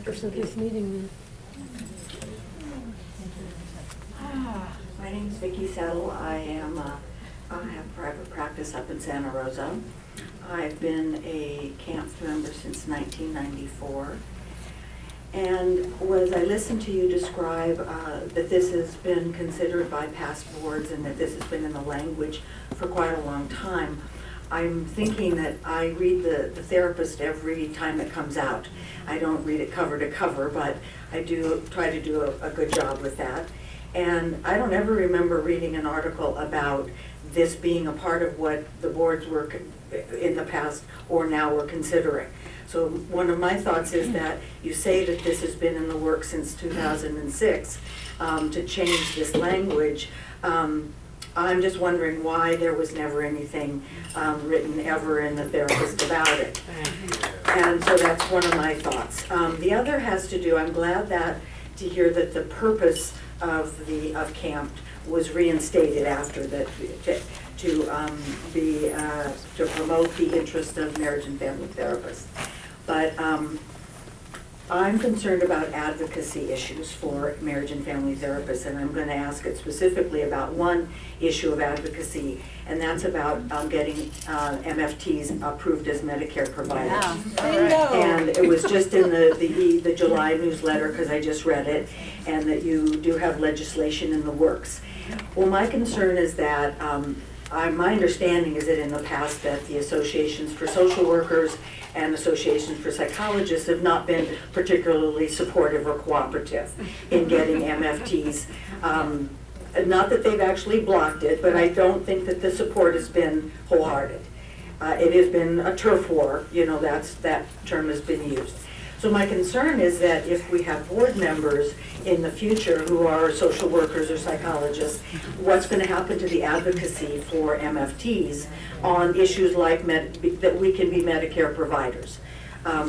person who's meeting me. My name is Vicki Settle. I have private practice up in Santa Rosa. I've been a CAMFT member since 1994. And as I listened to you describe that this has been considered by past boards and that this has been in the language for quite a long time, I'm thinking that I read the Therapist every time it comes out. I don't read it cover to cover, but I do try to do a good job with that. And I don't ever remember reading an article about this being a part of what the boards were in the past or now were considering. So one of my thoughts is that you say that this has been in the works since 2006 to change this language. I'm just wondering why there was never anything written ever in the Therapist about it. And so that's one of my thoughts. The other has to do, I'm glad to hear that the purpose of CAMFT was reinstated after that to promote the interest of marriage and family therapists. But I'm concerned about advocacy issues for marriage and family therapists, and I'm going to ask it specifically about one issue of advocacy, and that's about getting MFTs approved as Medicare providers. Yeah. And it was just in the July newsletter, because I just read it, and that you do have legislation in the works. Well, my concern is that my understanding is that in the past that the associations for social workers and associations for psychologists have not been particularly supportive or cooperative in getting MFTs. Not that they've actually blocked it, but I don't think that the support has been wholehearted. It has been a turf war, that term has been used. So my concern is that if we have board members in the future who are social workers or psychologists, what's going to happen to the advocacy for MFTs on issues like that we can be Medicare providers.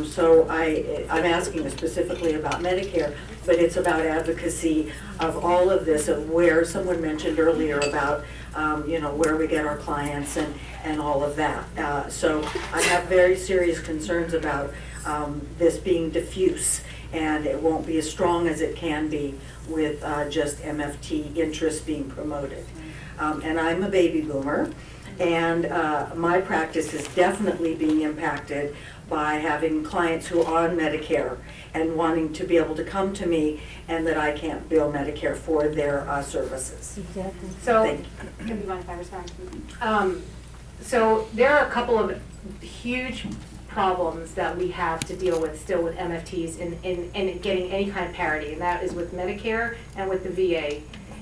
So I'm asking specifically about Medicare, but it's about advocacy of all of this, of where someone mentioned earlier about where we get our clients and all of that. So I have very serious concerns about this being diffuse, and it won't be as strong as it can be with just MFT interest being promoted. And I'm a baby boomer, and my practice is definitely being impacted by having clients who are on Medicare and wanting to be able to come to me, and that I can't bill Medicare for their services. Exactly. So, Thank do you mind if I respond? So there are a couple of huge problems that we have to deal with still with MFTs in getting any kind of parity, and that is with Medicare and with the VA.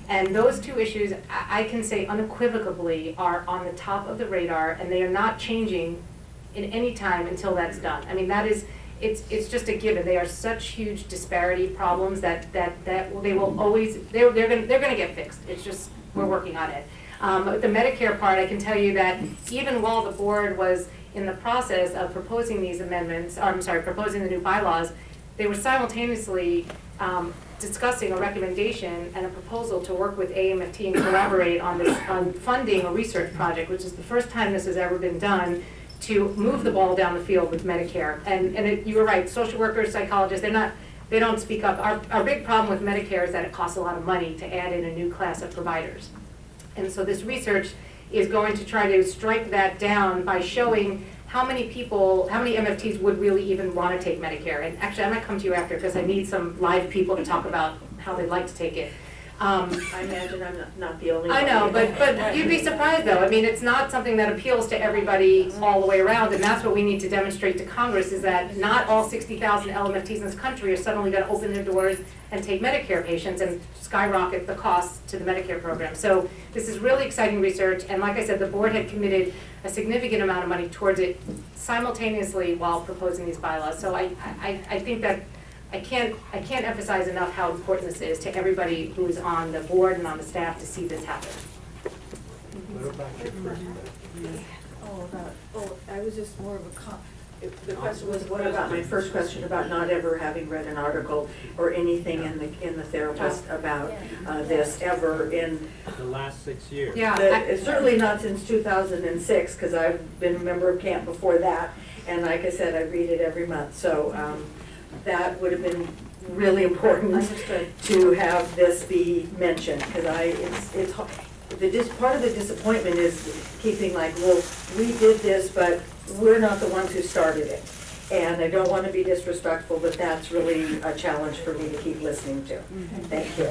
And those two issues, I can say unequivocally, are on the top of the radar, and they are not changing in any time until that's done. I mean, it's just a given. They are such huge disparity problems that they will always, they're gonna get fixed. It's just, we're working on it. The Medicare part, I can tell you that even while the board was in the process of proposing these amendments, proposing the new bylaws, they were simultaneously discussing a recommendation and a proposal to work with AMFT and collaborate on funding a research project, which is the first time this has ever been done, to move the ball down the field with Medicare. And you were right, social workers, psychologists, they don't speak up. Our big problem with Medicare is that it costs a lot of money to add in a new class of providers. And so this research is going to try to strike that down by showing how many MFTs would really even want to take Medicare. And actually, I might come to you after, because I need some live people to talk about how they'd like to take it. I imagine I'm not the only one. I know, but you'd be surprised though. I mean, it's not something that appeals to everybody all the way around, and that's what we need to demonstrate to Congress, is that not all 60,000 LMFTs in this country are suddenly going to open their doors and take Medicare patients and skyrocket the costs to the Medicare program. So this is really exciting research, and like I said, the board had committed a significant amount of money towards it simultaneously while proposing these bylaws. So I think that I can't emphasize enough how important this is to everybody who is on the board and on the staff to see this happen. What about your first question? I was just more of the question was, what about my first question about not ever having read an article or anything in the Therapist about this ever in The last 6 years. Yeah, certainly not since 2006, because I've been a member of CAMP before that, and like I said, I read it every month. So that would have been really important Understood. to have this be mentioned, because it's hard. Part of the disappointment is keeping like, well, we did this, but we're not the ones who started it. And I don't want to be disrespectful, but that's really a challenge for me to keep listening to. Thank you.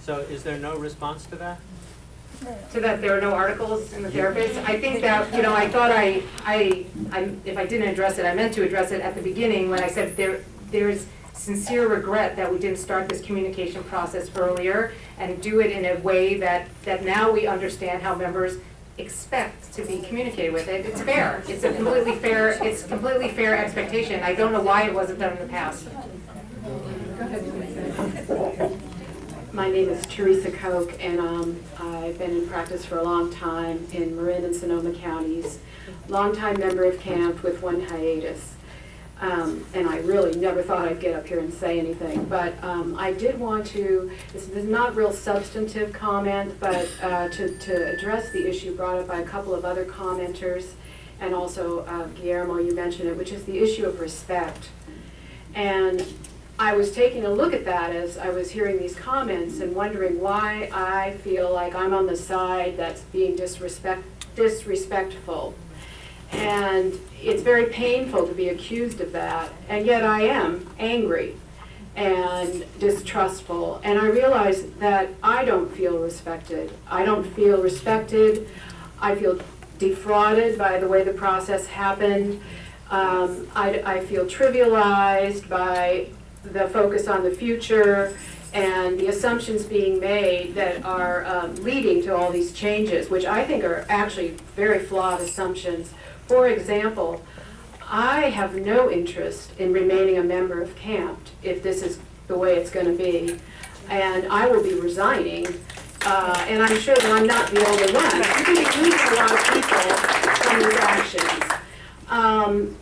So is there no response to that? So that there are no articles in the Therapist? I think that, you know, I thought if I didn't address it, I meant to address it at the beginning when I said there's sincere regret that we didn't start this communication process earlier and do it in a way that now we understand how members expect to be communicated with. It's fair. It's completely fair expectation. I don't know why it wasn't done in the past. My name is Teresa Koch, and I've been in practice for a long time in Marin and Sonoma counties. Longtime member of CAMFT with one hiatus. And I really never thought I'd get up here and say anything, but I did want to, this is not a real substantive comment, but to address the issue brought up by a couple of other commenters, and also Guillermo, you mentioned it, which is the issue of respect. And I was taking a look at that as I was hearing these comments and wondering why I feel like I'm on the side that's being disrespectful. And it's very painful to be accused of that, and yet I am angry and distrustful. And I realize that I don't feel respected. I don't feel respected. I feel defrauded by the way the process happened. I feel trivialized by the focus on the future and the assumptions being made that are leading to all these changes, which I think are actually very flawed assumptions. For example, I have no interest in remaining a member of CAMFT if this is the way it's going to be, and I will be resigning, and I'm sure that I'm not the only one. You're going to be losing a lot of people from these actions.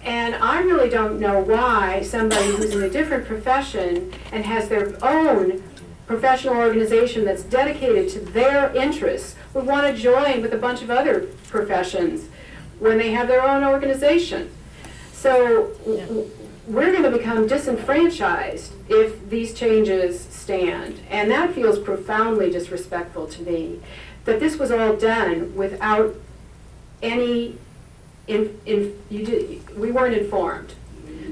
And I really don't know why somebody who's in a different profession and has their own professional organization that's dedicated to their interests would want to join with a bunch of other professions when they have their own organization. So we're going to become disenfranchised if these changes stand. And that feels profoundly disrespectful to me, that this was all done without any, we weren't informed.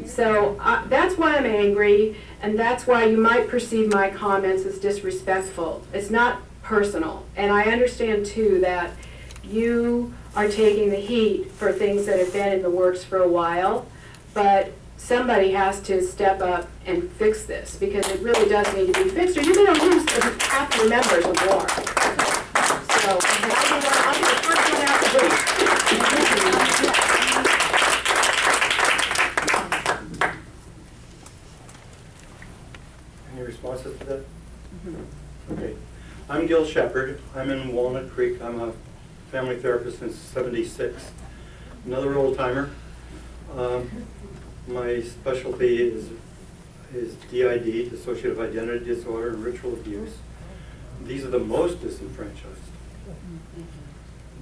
So that's why I'm angry, and that's why you might perceive my comments as disrespectful. It's not personal. And I understand too that you are taking the heat for things that have been in the works for a while, but somebody has to step up and fix this, because it really does need to be fixed, or you're going to lose half your members or more. So, and I'll be the first one out the gate. Any responses to that? Okay. I'm Gil Shepard. I'm in Walnut Creek. I'm a family therapist since '76. Another old timer. My specialty is DID, dissociative identity disorder, and ritual abuse. These are the most disenfranchised.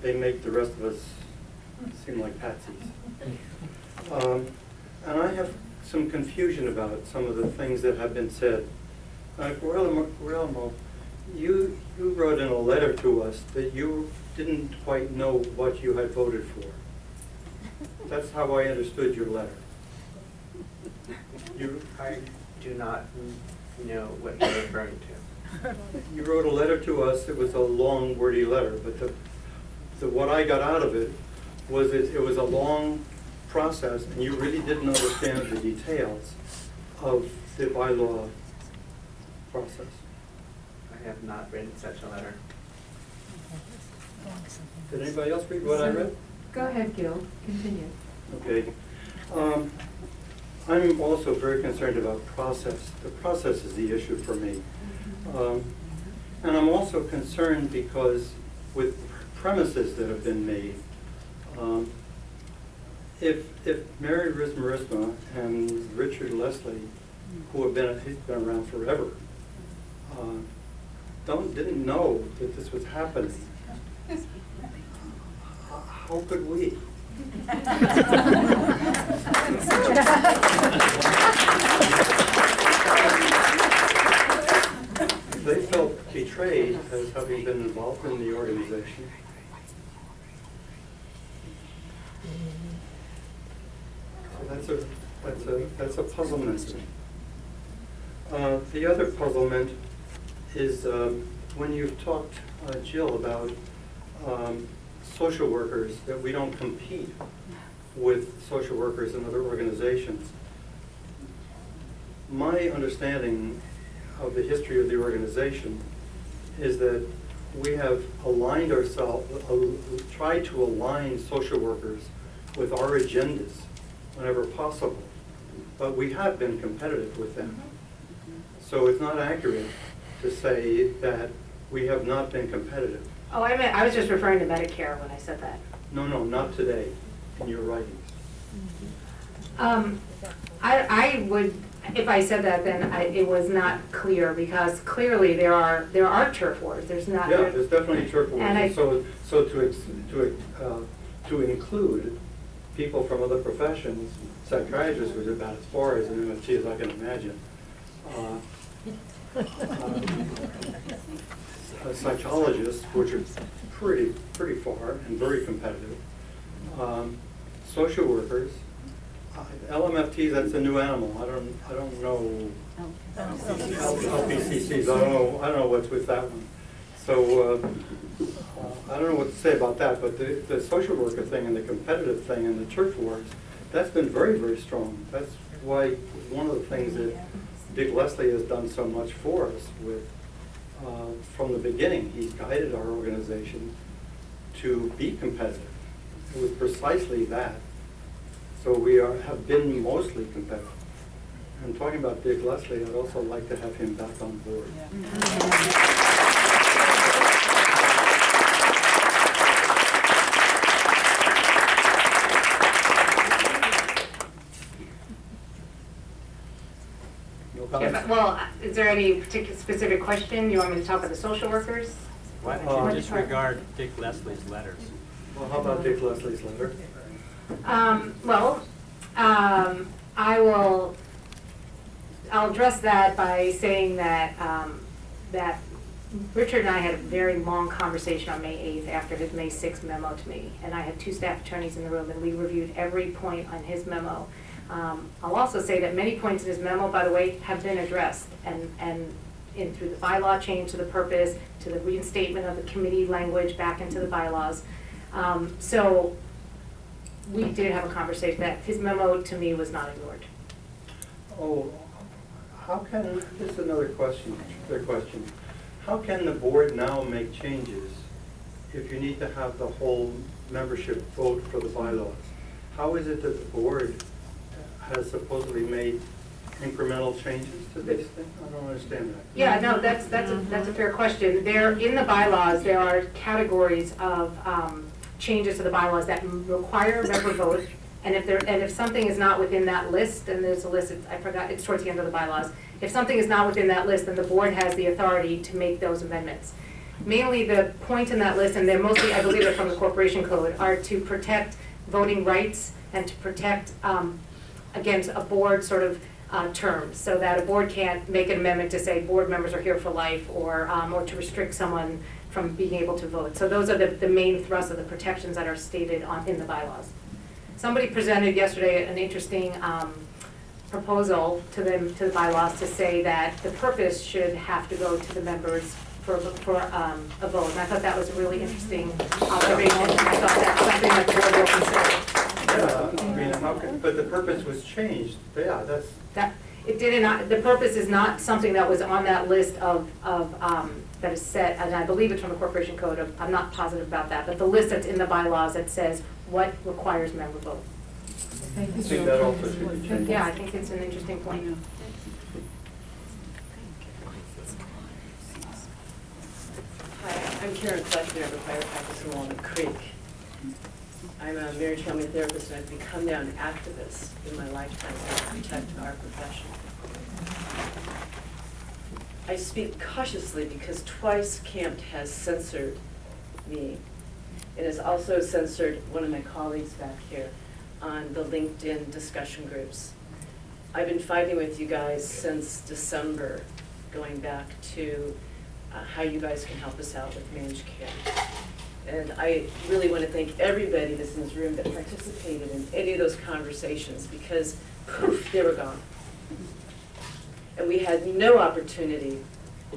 They make the rest of us seem like patsies. And I have some confusion about some of the things that have been said. Guillermo, you wrote in a letter to us that you didn't quite know what you had voted for. That's how I understood your letter. I do not know what you're referring to. You wrote a letter to us. It was a long, wordy letter, but what I got out of it was it was a long process, and you really didn't understand the details of the bylaw process. I have not written such a letter. Did anybody else read what I read? Go ahead, Gil. Continue. Okay. I'm also very concerned about process. The process is the issue for me. And I'm also concerned because with premises that have been made, if Mary Rismarisma and Richard Leslie, who have been around forever, didn't know that this was happening, how could we? They felt betrayed as having been involved in the organization. So that's a puzzlement to me. The other puzzlement is when you've talked, Jill, about social workers, that we don't compete with social workers in other organizations. My understanding of the history of the organization is that we have aligned ourselves, tried to align social workers with our agendas whenever possible, but we have been competitive with them. So it's not accurate to say that we have not been competitive. Oh, I was just referring to Medicare when I said that. No, not today, in your writings. I would, if I said that, then it was not clear, because clearly there are turf wars. There's not. Yeah, there's definitely turf And wars. So to include people from other professions, psychiatrists was about as far as an MFT as I can imagine. Psychologists, which are pretty far and very competitive. Social workers, LMFTs, that's a new animal. I don't know. LPCCs, I don't know what's with that one. So I don't know what to say about that. But the social worker thing and the competitive thing and the turf wars, that's been very, very strong. That's why one of the things that Dick Leslie has done so much for us with. From the beginning, he's guided our organization to be competitive. It was precisely that. So we have been mostly competitive. And talking about Dick Leslie, I'd also like to have him back on board. No comments? Well, is there any particular specific question? You want me to talk about the social workers? Why don't you disregard Dick Leslie's letters? Well, how about Dick Leslie's letter? I'll address that by saying that, that Richard and I had a very long conversation on May 8th after his May 6th memo to me. And I had two staff attorneys in the room, and we reviewed every point on his memo. I'll also say that many points in his memo, by the way, have been addressed and through the bylaw change to the purpose, to the reinstatement of the committee language back into the bylaws. So we did have a conversation that his memo to me was not ignored. Oh, how can, this is another question. How can the board now make changes if you need to have the whole membership vote for the bylaws? How is it that the board has supposedly made incremental changes to this thing? I don't understand that. Yeah, no, that's a fair question. There, in the bylaws, there are categories of changes to the bylaws that require a member vote. And if something is not within that list, and there's a list, I forgot, it's towards the end of the bylaws. If something is not within that list, then the board has the authority to make those amendments. Mainly the point in that list, and they're mostly, I believe they're from the corporation code, are to protect voting rights and to protect against a board sort of terms, so that a board can't make an amendment to say board members are here for life, or to restrict someone from being able to vote. So those are the main thrust of the protections that are stated in the bylaws. Somebody presented yesterday an interesting proposal to the bylaws to say that the purpose should have to go to the members for a vote. And I thought that was a really interesting observation. I thought that's something that the board will consider. Yeah, I mean, how can, but the purpose was changed. Yeah, that's. It did not, the purpose is not something that was on that list of that is set, and I believe it's from the corporation code. I'm not positive about that, but the list that's in the bylaws that says what requires member vote. I think that also should be changed. Yeah, I think it's an interesting point. Hi, I'm Karen Fletcher. I'm a fire practice in Walnut Creek. I'm a marriage family therapist, and I've become now an activist in my lifetime to protect our profession. I speak cautiously because twice CAMFT has censored me and has also censored one of my colleagues back here on the LinkedIn discussion groups. I've been fighting with you guys since December, going back to how you guys can help us out with managed care. And I really want to thank everybody that's in this room that participated in any of those conversations, because poof, they were gone. And we had no opportunity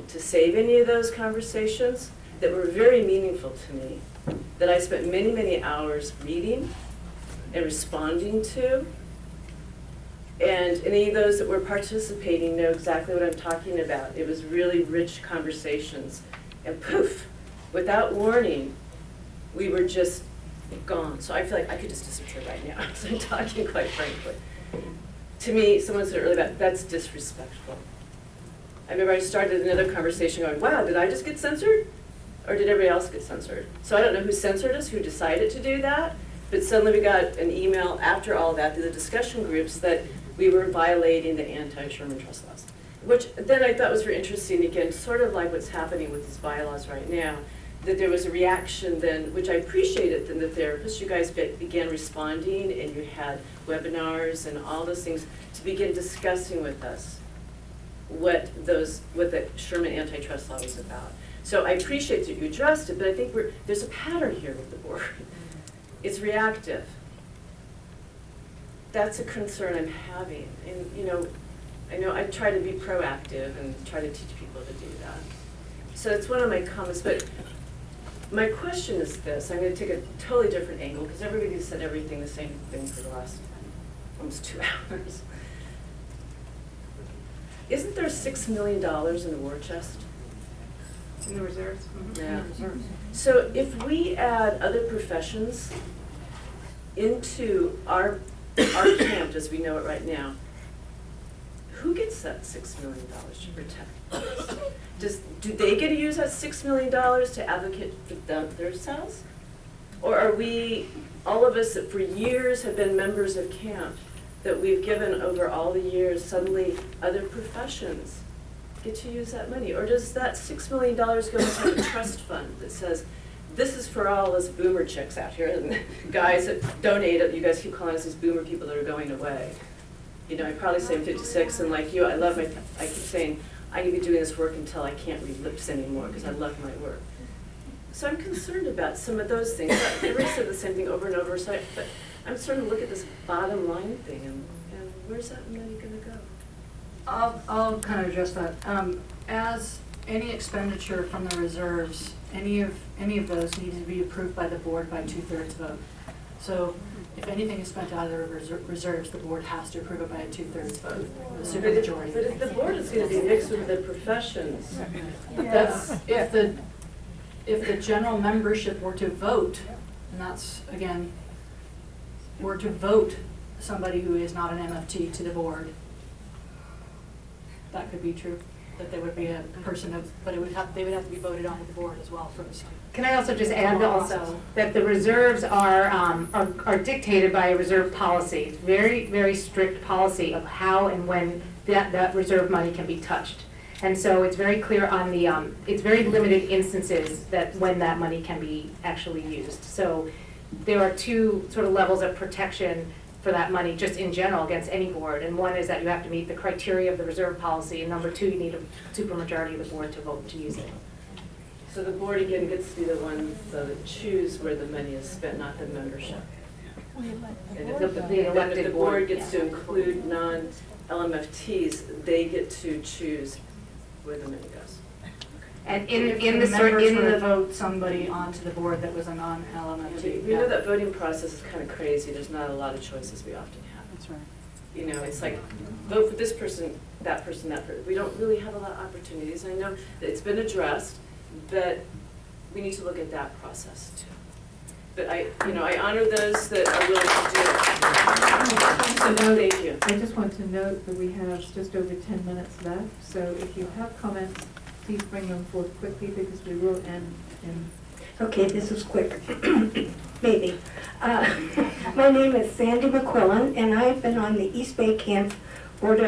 to save any of those conversations that were very meaningful to me, that I spent many, many hours reading and responding to. And any of those that were participating know exactly what I'm talking about. It was really rich conversations. And poof, without warning, we were just gone. So I feel like I could just disappear right now, because I'm talking quite frankly. To me, someone said earlier about that's disrespectful. I remember I started another conversation going, wow, did I just get censored? Or did everybody else get censored? So I don't know who censored us, who decided to do that, but suddenly we got an email after all that through the discussion groups that we were violating the anti-Sherman Trust laws, which then I thought was very interesting, again, sort of like what's happening with these bylaws right now, that there was a reaction then, which I appreciated, then the therapists, you guys began responding, and you had webinars and all those things to begin discussing with us what the Sherman antitrust law was about. So I appreciate that you addressed it, but I think there's a pattern here with the board. It's reactive. That's a concern I'm having. And I know I try to be proactive and try to teach people to do that. So it's one of my comments, but my question is this. I'm going to take a totally different angle, because everybody said everything the same thing for the last almost 2 hours. Isn't there $6 million in the war chest? In the reserves? Yeah. In the reserves. So if we add other professions into our camp as we know it right now, who gets that $6 million to protect us? Do they get to use that $6 million to advocate for themselves? Or are we, all of us that for years have been members of camp, that we've given over all the years, suddenly other professions get to use that money? Or does that $6 million go into a trust fund that says, this is for all us boomer chicks out here, and guys that donate it, you guys keep calling us these boomer people that are going away. I probably say I'm 56, and like you, I keep saying, I can be doing this work until I can't read lips anymore, because I love my work. So I'm concerned about some of those things. Everybody said the same thing over and over, but I'm starting to look at this bottom line thing, and where's that money gonna go? I'll kind of address that. As any expenditure from the reserves, any of those need to be approved by the board by 2/3 vote. So if anything is spent out of the reserves, the board has to approve it by a 2/3 vote, a supermajority. But if the board is going to be mixed with the professions, That's if the general membership were to vote, and that's again, were to vote somebody who is not an MFT to the board, that could be true. That there would be a person but they would have to be voted on at the board as well first. Can I also just add also that the reserves are dictated by a reserve policy. It's very, very strict policy of how and when that reserve money can be touched. And so it's very clear on the, it's very limited instances that when that money can be actually used. So there are two sort of levels of protection for that money just in general against any board. And one is that you have to meet the criteria of the reserve policy, and number two, you need a supermajority of the board to vote to use it. so the board again gets to be the ones that choose where the money is spent, not the membership. And if the board gets to include non-LMFTs, they get to choose where the money goes. And If in the the members were to vote somebody onto the board that was a non-LMFT. We know that voting process is kind of crazy. There's not a lot of choices we often have. That's right. It's like, vote for this person, that person, that person. We don't really have a lot of opportunities. I know that it's been addressed, but we need to look at that process too. But I honor those that are willing to do it. So thank you. I just want to note that we have just over 10 minutes left, so if you have comments, please bring them forth quickly, because we will end in... Okay, this is quick, maybe. My name is Sandy McQuillan, and I've been on the East Bay Camp Board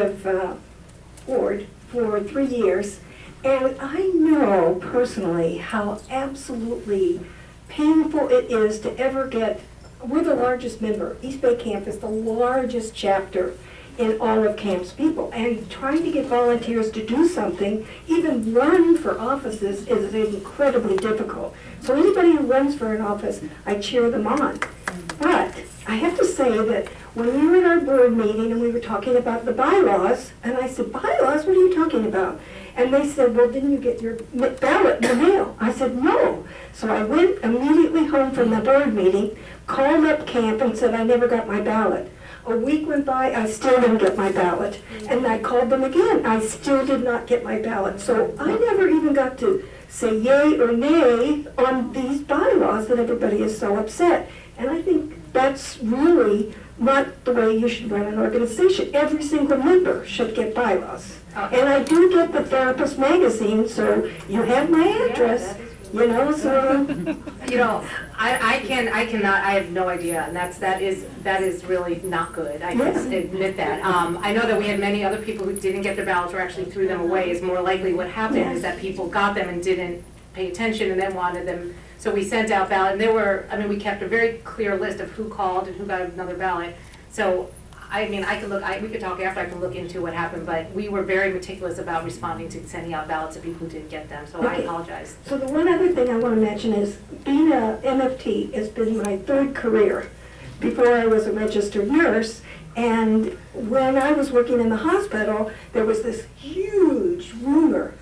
for 3 years, and I know personally how absolutely painful it is to ever get, we're the largest member. East Bay CAMFT is the largest chapter in all of CAMFT's people. And trying to get volunteers to do something, even run for offices, is incredibly difficult. So anybody who runs for an office, I cheer them on. But I have to say that when we were at our board meeting and we were talking about the bylaws, and I said, bylaws, what are you talking about? And they said, well, didn't you get your ballot in the mail? I said, no. So I went immediately home from the board meeting, called up camp and said I never got my ballot. A week went by, I still didn't get my ballot. And I called them again, I still did not get my ballot. So I never even got to say yay or nay on these bylaws that everybody is so upset. And I think that's really not the way you should run an organization. Every single member should get bylaws. And I do get the Therapist magazine, so you have my address, you know, so. You know, I cannot, I have no idea, and that is really not good. I can admit that. I know that we had many other people who didn't get their ballots or actually threw them away. Is more likely what happened is that people got them and didn't pay attention and then wanted them. So we sent out ballot, and there were, I mean, we kept a very clear list of who called and who got another ballot. So, I mean, I could look, we could talk after, I can look into what happened, but we were very meticulous about responding to sending out ballots to people who didn't get them, so I apologize. So the one other thing I want to mention is being a MFT has been my third career. Before I was a registered nurse, and when I was working in the hospital, there was this huge rumor.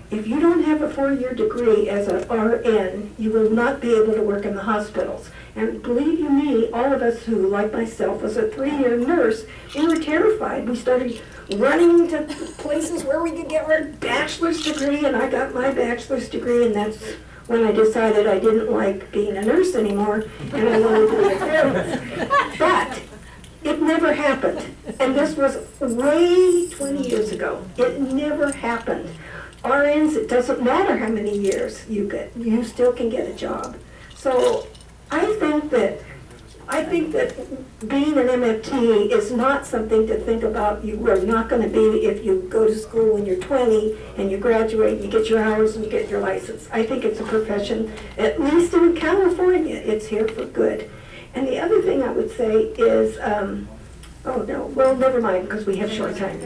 If you don't have a 4-year degree as an RN, you will not be able to work in the hospitals. And believe you me, all of us who, like myself, was a 3-year nurse, we were terrified. We started running to places where we could get our bachelor's degree, and I got my bachelor's degree, and that's when I decided I didn't like being a nurse anymore, and I wanted to be a therapist. But it never happened. And this was way 20 years ago. It never happened. RNs, it doesn't matter how many years you get, you still can get a job. So I think that being an MFT is not something to think about you are not going to be if you go to school when you're 20 and you graduate, you get your hours and you get your license. I think it's a profession, at least in California, it's here for good. And the other thing I would say is, oh no, well, never mind, because we have short time.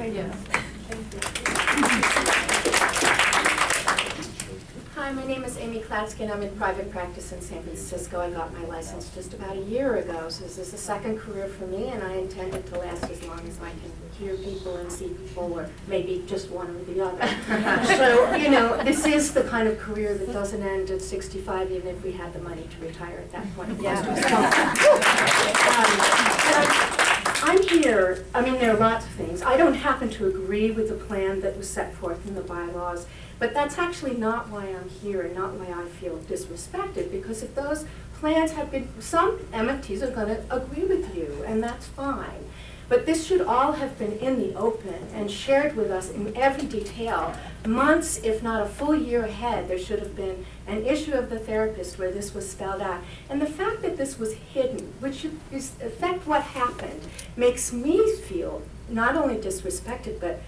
Hi, my name is Amy Klatskin. I'm in private practice in San Francisco. I got my license just about a year ago, so this is a second career for me, and I intend it to last as long as I can hear people and see people, or maybe just one or the other. So, you know, this is the kind of career that doesn't end at 65, even if we had the money to retire at that point. I'm here, I mean, there are lots of things. I don't happen to agree with the plan that was set forth in the bylaws, but that's actually not why I'm here and not why I feel disrespected, because if those plans have been, some MFTs are going to agree with you, and that's fine. But this should all have been in the open and shared with us in every detail. Months, if not a full year ahead, there should have been an issue of the therapist where this was spelled out. And the fact that this was hidden, which is in fact what happened, makes me feel not only disrespected, but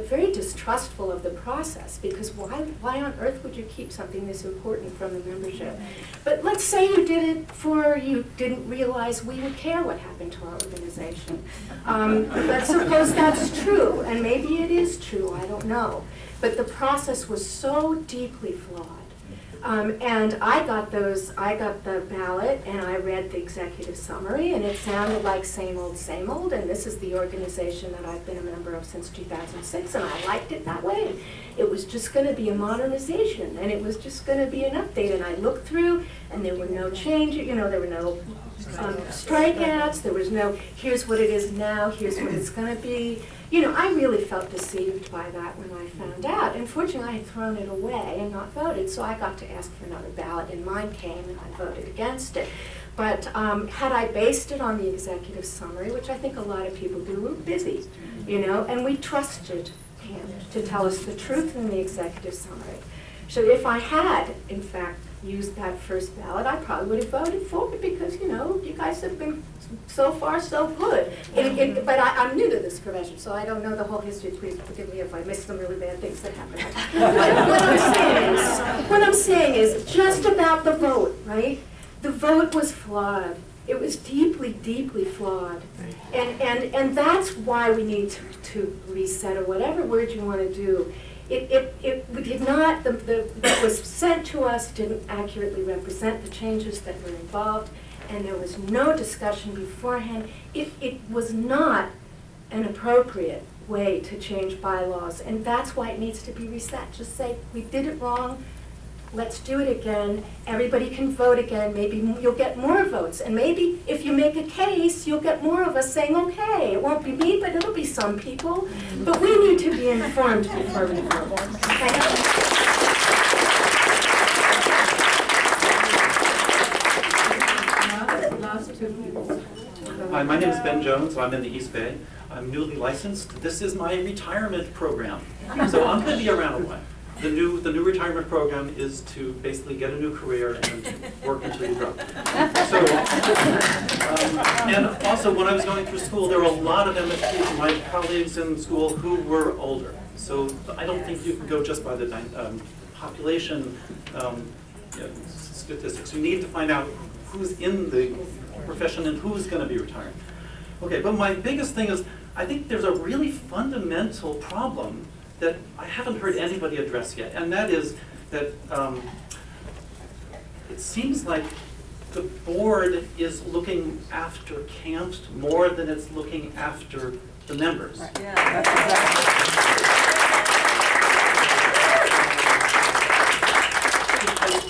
very distrustful of the process, because why on earth would you keep something this important from the membership? But let's say you did it for, you didn't realize we would care what happened to our organization. Let's suppose that's true, and maybe it is true, I don't know. But the process was so deeply flawed. And I got the ballot, and I read the executive summary, and it sounded like same old, and this is the organization that I've been a member of since 2006, and I liked it that way. It was just going to be a modernization, and it was just going to be an update, and I looked through, and there were no changes, you know, there were no strikeouts, there was no, here's what it is now, here's what it's going to be. You know, I really felt deceived by that when I found out. Unfortunately, I had thrown it away and not voted, so I got to ask for another ballot, and mine came, and I voted against it. But had I based it on the executive summary, which I think a lot of people do, we're busy, you know, and we trusted him to tell us the truth in the executive summary. So if I had, in fact, used that first ballot, I probably would have voted for it, because, you know, you guys have been so far so good. But I'm new to this profession, so I don't know the whole history. Please forgive me if I missed some really bad things that happened. What I'm saying is just about the vote, right? the vote was flawed. It was deeply, deeply flawed. And that's why we need to reset, or whatever word you want to do. We did not, what was sent to us didn't accurately represent the changes that were involved, and there was no discussion beforehand. It was not an appropriate way to change bylaws, and that's why it needs to be reset. Just say, we did it wrong, let's do it again, everybody can vote again, maybe you'll get more votes, and maybe if you make a case, you'll get more of us saying, okay, it won't be me, but it'll be some people, but we need to be informed before we vote. Thank you. Last two people. Hi, my name is Ben Jones. I'm in the East Bay. I'm newly licensed. This is my retirement program, so I'm going to be around a while. The new retirement program is to basically get a new career and work until you drop. So, and also when I was going through school, there were a lot of MFTs, my colleagues in school, who were older. So I don't think you can go just by the population statistics. You need to find out who's in the profession and who's going to be retiring. Okay, but my biggest thing is, I think there's a really fundamental problem that I haven't heard anybody address yet, and that is that it seems like the board is looking after CAMFT more than it's looking after the members. Right. Yeah, that's exactly.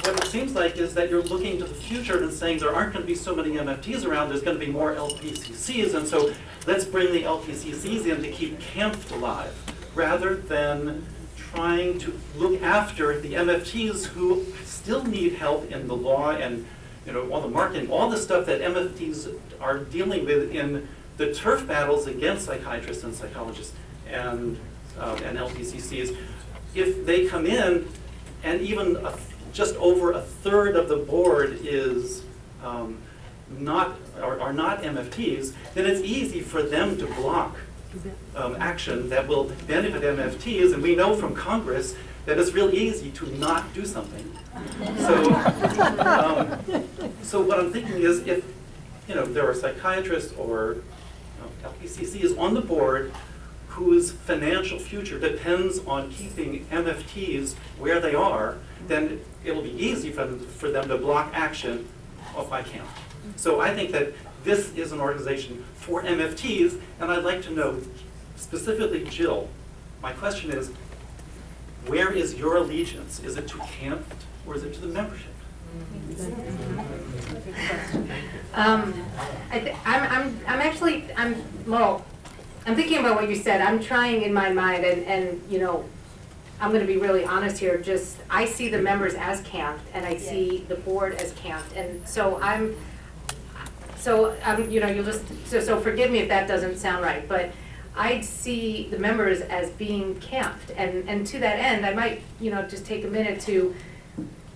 What it seems like is that you're looking to the future and saying there aren't going to be so many MFTs around, there's going to be more LPCCs, and so let's bring the LPCCs in to keep CAMFT alive, rather than trying to look after the MFTs who still need help in the law and all the marketing, all the stuff that MFTs are dealing with in the turf battles against psychiatrists and psychologists and LPCCs. If they come in and even just over a third of the board is are not MFTs, then it's easy for them to block action that will benefit MFTs, and we know from Congress that it's really easy to not do something. So what I'm thinking is, if there are psychiatrists or LPCCs on the board whose financial future depends on keeping MFTs where they are, then it'll be easy for them to block action by CAMFT. So I think that this is an organization for MFTs, and I'd like to know, specifically Jill, my question is, where is your allegiance? Is it to CAMFT or is it to the membership? I'm thinking about what you said. I'm trying in my mind, and I'm going to be really honest here. Just I see the members as CAMFT, and I see the board as CAMFT, and so so forgive me if that doesn't sound right, but I see the members as being CAMFT, and to that end, I might just take a minute to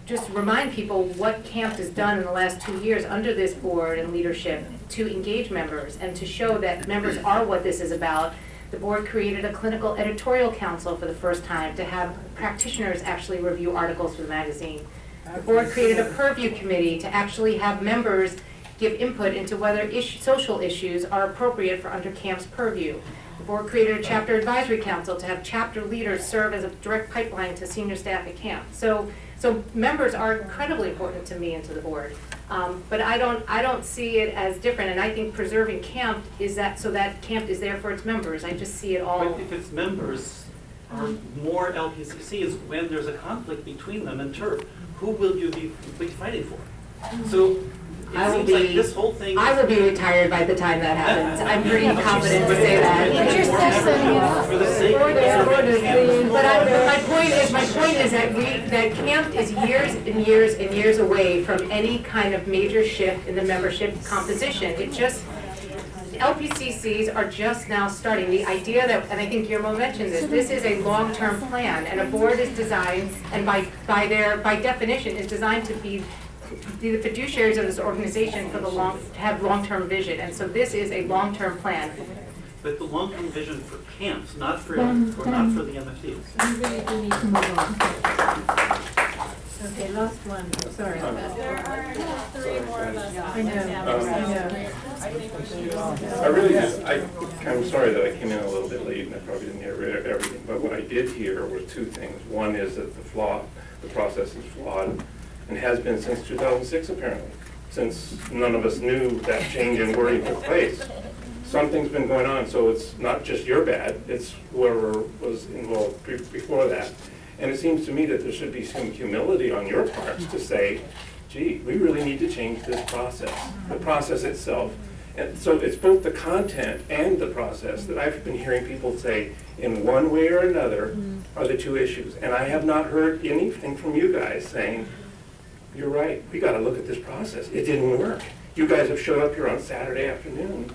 just remind people what CAMFT has done in the last 2 years under this board and leadership to engage members and to show that members are what this is about. The board created a clinical editorial council for the first time to have practitioners actually review articles for the magazine. The board created a purview committee to actually have members give input into whether social issues are appropriate for under CAMFT's purview. The board created a chapter advisory council to have chapter leaders serve as a direct pipeline to senior staff at CAMFT. So members are incredibly important to me and to the board, but I don't see it as different. And I think preserving CAMFT is so that CAMFT is there for its members. I just see it all. But if its members are more LPCCs, when there's a conflict between them and TERP, who will you be fighting for? So it seems like this whole thing. I will be retired by the time that happens. I'm pretty confident to say that. For the sake of my point is that CAMFT is years and years and years away from any kind of major shift in the membership composition. LPCCs are just now starting. The idea that, and I think Guillermo mentioned this is a long-term plan, and a board is designed, and by definition, is designed to be the fiduciaries of this organization for to have long-term vision, and so this is a long-term plan. But the long-term vision for CAMFT, not for the MFTs. We really do need to move on. Okay, last one, I'm sorry. There are three more of us. I know. I really just, I'm sorry that I came in a little bit late and I probably didn't hear everything, but what I did hear were two things. One is that the process is flawed and has been since 2006 apparently, since none of us knew that change in wording took place. Something's been going on, so it's not just your bad, it's whoever was involved before that. And it seems to me that there should be some humility on your parts to say, gee, we really need to change this process, the process itself. And so it's both the content and the process that I've been hearing people say in one way or another are the two issues. And I have not heard anything from you guys saying, you're right, we got to look at this process. It didn't work. You guys have showed up here on Saturday afternoon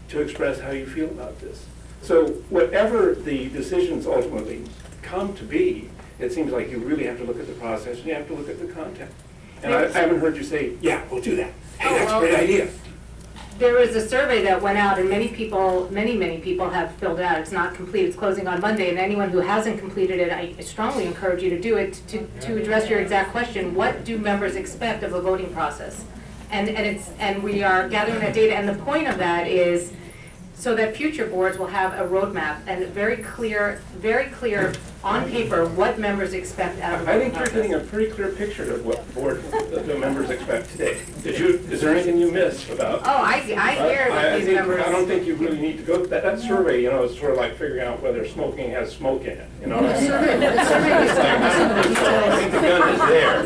to express how you feel about this. So whatever the decisions ultimately come to be, it seems like you really have to look at the process and you have to look at the content. And I haven't heard you say, yeah, we'll do that. Hey, that's a great idea. There was a survey that went out, and many people have filled it out. It's not complete, it's closing on Monday, and anyone who hasn't completed it, I strongly encourage you to do it to address your exact question. What do members expect of a voting process? And we are gathering that data, and the point of that is so that future boards will have a roadmap and very clear on paper what members expect out of the I voting think you're process. getting a pretty clear picture of what the members expect today. Is there anything you missed about? Oh, I hear that these members. I don't think you really need to go, that survey, you know, is sort of like figuring out whether smoking has smoke in it, you know? The survey is I think the gun is there.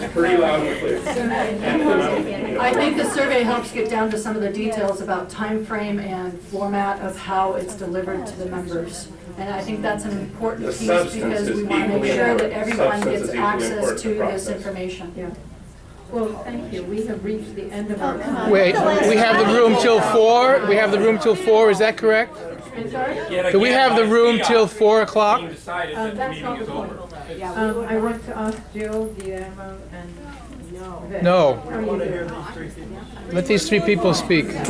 It's pretty loud and clear. I think the survey helps get down to some of the details about time frame and format of how it's delivered to the members. And I think that's an important piece because we want to make sure that everyone gets access to this information. Yeah. Well, thank you. We have reached the end of our time. Wait, we have the room till 4? We have the room till 4, is that correct? I'm sorry? Do we have the room till 4 o'clock? That's not the point. I want to ask Jill, Guillermo, and Vic. No. How are you doing? Let these three people speak. Three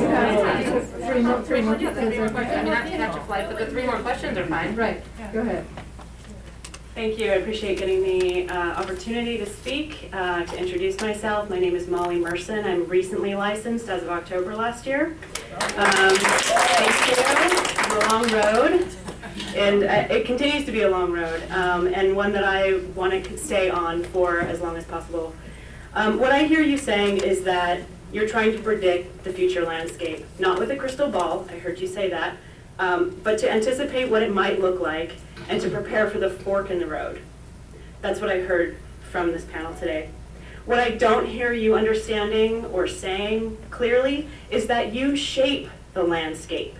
more I mean, not to catch a flight, but the 3 more questions are fine. Right, go ahead. Thank you. I appreciate getting the opportunity to speak, to introduce myself. My name is Molly Merson. I'm recently licensed as of October last year. Thank you. It's a long road, and it continues to be a long road, and one that I want to stay on for as long as possible. What I hear you saying is that you're trying to predict the future landscape, not with a crystal ball, I heard you say that, but to anticipate what it might look like and to prepare for the fork in the road. That's what I heard from this panel today. What I don't hear you understanding or saying clearly is that you shape the landscape.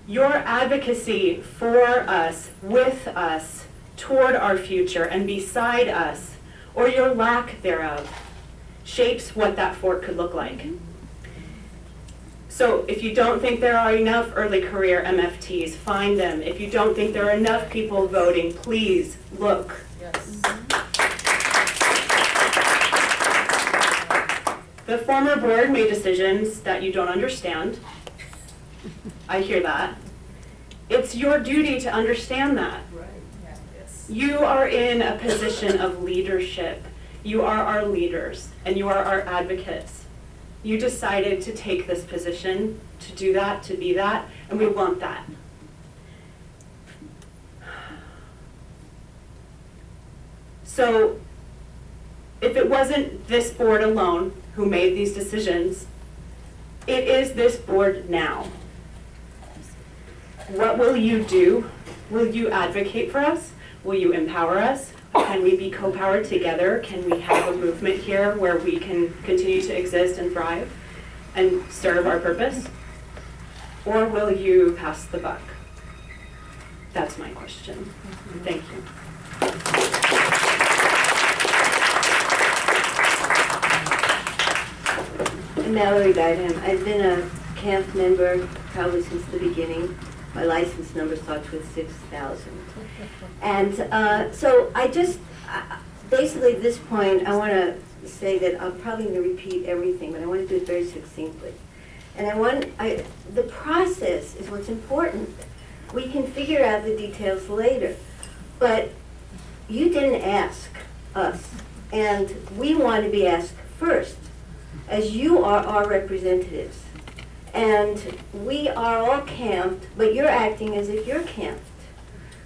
Your advocacy for us, with us, toward our future and beside us, or your lack thereof, shapes what that fork could look like. So if you don't think there are enough early career MFTs, find them. If you don't think there are enough people voting, please look. Yes. The former board made decisions that you don't understand. I hear that. It's your duty to understand that. You are in a position of leadership. You are our leaders, and you are our advocates. You decided to take this position, to do that, to be that, and we want that. So, if it wasn't this board alone who made these decisions, it is this board now. What will you do? Will you advocate for us? Will you empower us? Can we be co-powered together? Can we have a movement here where we can continue to exist and thrive and serve our purpose? Or will you pass the buck? That's my question. Thank you. I'm Mallory Guideham. I've been a CAMFT member probably since the beginning. My license number starts with 6,000. And so I just, basically at this point, I want to say that I'm probably going to repeat everything, but I want to do it very succinctly. And the process is what's important. We can figure out the details later. But you didn't ask us, and we want to be asked first, as you are our representatives. And we are all CAMFT, but you're acting as if you're CAMFT.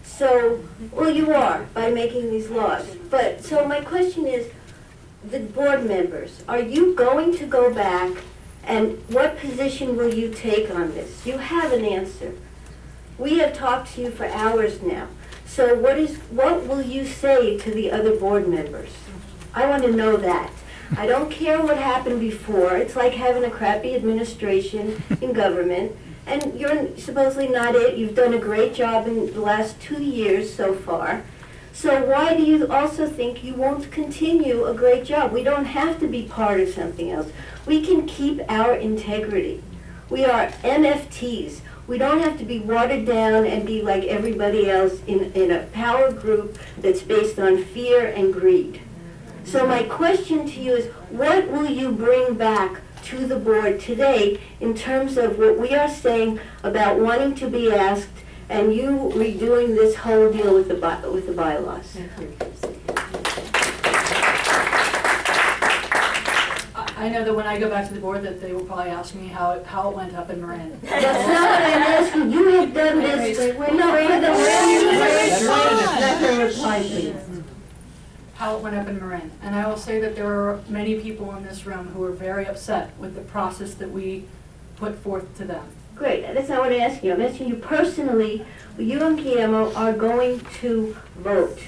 So, well, you are, by making these laws. But, so my question is, the board members, are you going to go back, and what position will you take on this? You have an answer. We have talked to you for hours now. So what will you say to the other board members? I want to know that. I don't care what happened before. It's like having a crappy administration in government, and you're supposedly not it. You've done a great job in the last 2 years so far. So why do you also think you won't continue a great job? We don't have to be part of something else. We can keep our integrity. We are MFTs. We don't have to be watered down and be like everybody else in a power group that's based on fear and greed. So my question to you is, what will you bring back to the board today in terms of what we are saying about wanting to be asked and you redoing this whole deal with the bylaws? Thank you. I know that when I go back to the board that they will probably ask me how it went up in Marin. That's not what I'm asking. You have done this. How it went up in Marin. And I will say that there are many people in this room who are very upset with the process that we put forth to them. Great, that's not what I'm asking you. I'm asking you personally, you and Guillermo are going to vote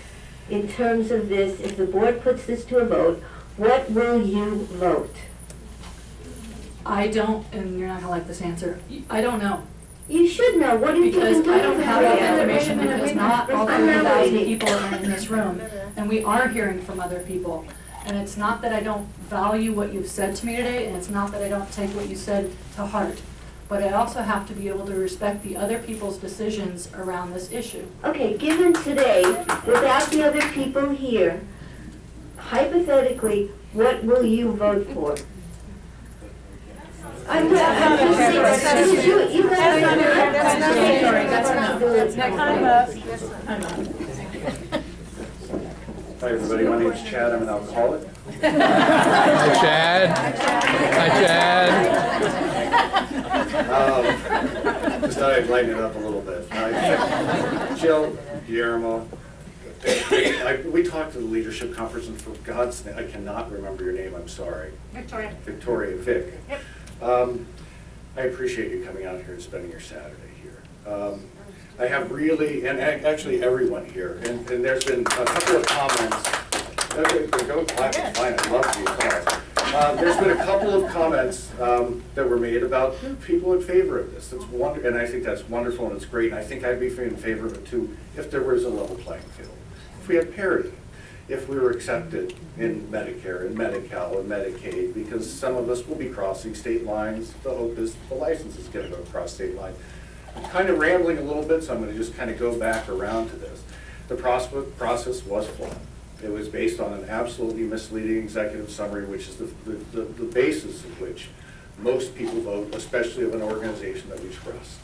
in terms of this. If the board puts this to a vote, what will you vote? I don't, and you're not going to like this answer, I don't know. You should know. What do you Because think? I don't have that information, because not all 30,000 people are in this room, and we are hearing from other people. And it's not that I don't value what you've said to me today, and it's not that I don't take what you said to heart. But I also have to be able to respect the other people's decisions around this issue. Okay, given today, without the other people here, hypothetically, what will you vote for? I'm not, you guys Hi everybody, my name's Chad, I'm an alcoholic. Hi Chad. Hi Chad. Just thought I'd lighten it up a little bit. Jill, Guillermo, we talked to the leadership conference, and for God's sake, I cannot remember your name, I'm sorry. Victoria. Victoria, Vic. Yep. I appreciate you coming out here and spending your Saturday here. I have really, and actually everyone here, and there's been a couple of comments. Go clap, it's fine, I love you. There's been a couple of comments that were made about people in favor of this. That's and I think that's wonderful and it's great. And I think I'd be in favor of it too if there was a level playing field. If we had parity, if we were accepted in Medicare and Medi-Cal and Medicaid, because some of us will be crossing state lines. The hope is the license is going to go across state lines. I'm kind of rambling a little bit, so I'm going to just kind of go back around to this. The process was flawed. It was based on an absolutely misleading executive summary, which is the basis of which most people vote, especially of an organization that we trust.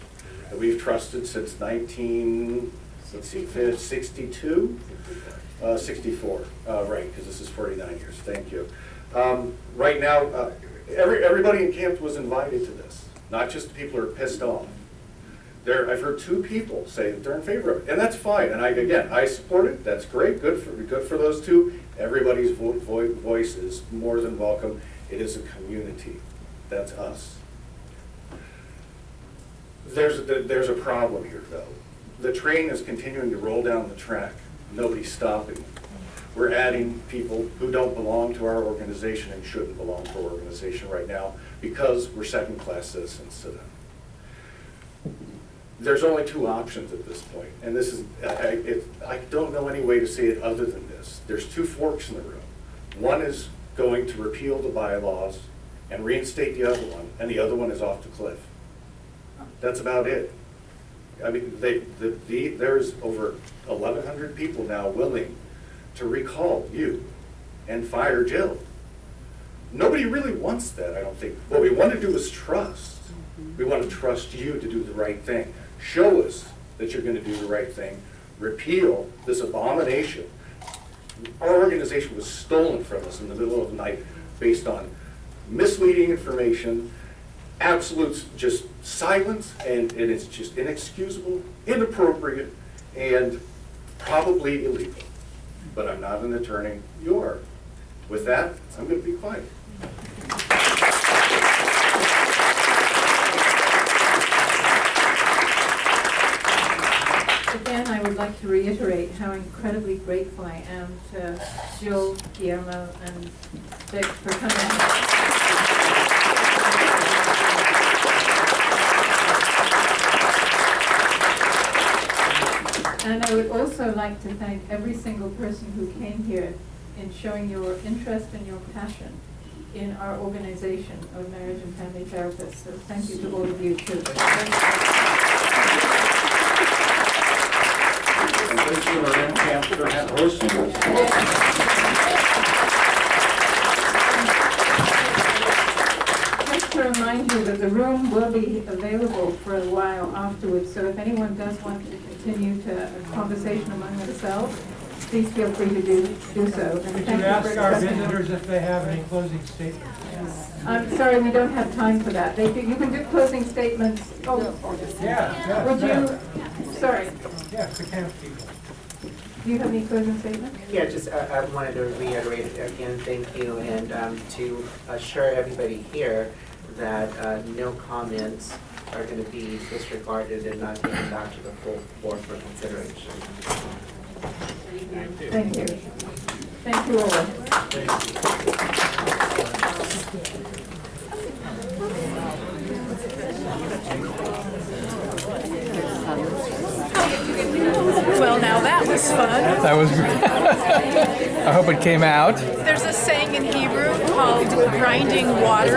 That we've trusted since 1962? 64, right, because this is 49 years, thank you. Right now, everybody in CAMFT was invited to this, not just the people who are pissed off. I've heard 2 people say that they're in favor of it, and that's fine. And again, I support it. That's great. Good for those 2. Everybody's voice is more than welcome. It is a community. That's us. There's a problem here, though. The train is continuing to roll down the track. Nobody's stopping. We're adding people who don't belong to our organization and shouldn't belong to our organization right now because we're second-class citizens to them. There's only 2 options at this point, and this is, I don't know any way to say it other than this. There's 2 forks in the room. One is going to repeal the bylaws and reinstate the other one, and the other one is off the cliff. That's about it. I mean, there's over 1,100 people now willing to recall you and fire Jill. Nobody really wants that, I don't think. What we want to do is trust. We want to trust you to do the right thing. Show us that you're going to do the right thing. Repeal this abomination our organization was stolen from us in the middle of the night based on misleading information, absolute just silence, and it's just inexcusable, inappropriate, and probably illegal. But I'm not an attorney, you are. With that, I'm going to be quiet. Again, I would like to reiterate how incredibly grateful I am to Jill, Guillermo, and Vic for coming. And I would also like to thank every single person who came here in showing your interest and your passion in our organization of marriage and family therapists. So thank you to all of you too. And thank you to CAMFT for hosting Just to remind you that the room will be available for a while afterwards, so if anyone does want to continue a conversation among themselves, please feel free to do so. Could you ask our visitors if they have any closing statements? I'm sorry, we don't have time for that. You can do closing statements. Oh, yeah. Would you, sorry. Yeah, the CAMFT people. Do you have any closing statements? Yeah, just I wanted to reiterate again, thank you, and to assure everybody here that no comments are going to be disregarded and not taken back to the full board for consideration. Thank you. Thank you all. Well, now that was fun. That was great. I hope it came out. There's a saying in Hebrew called grinding water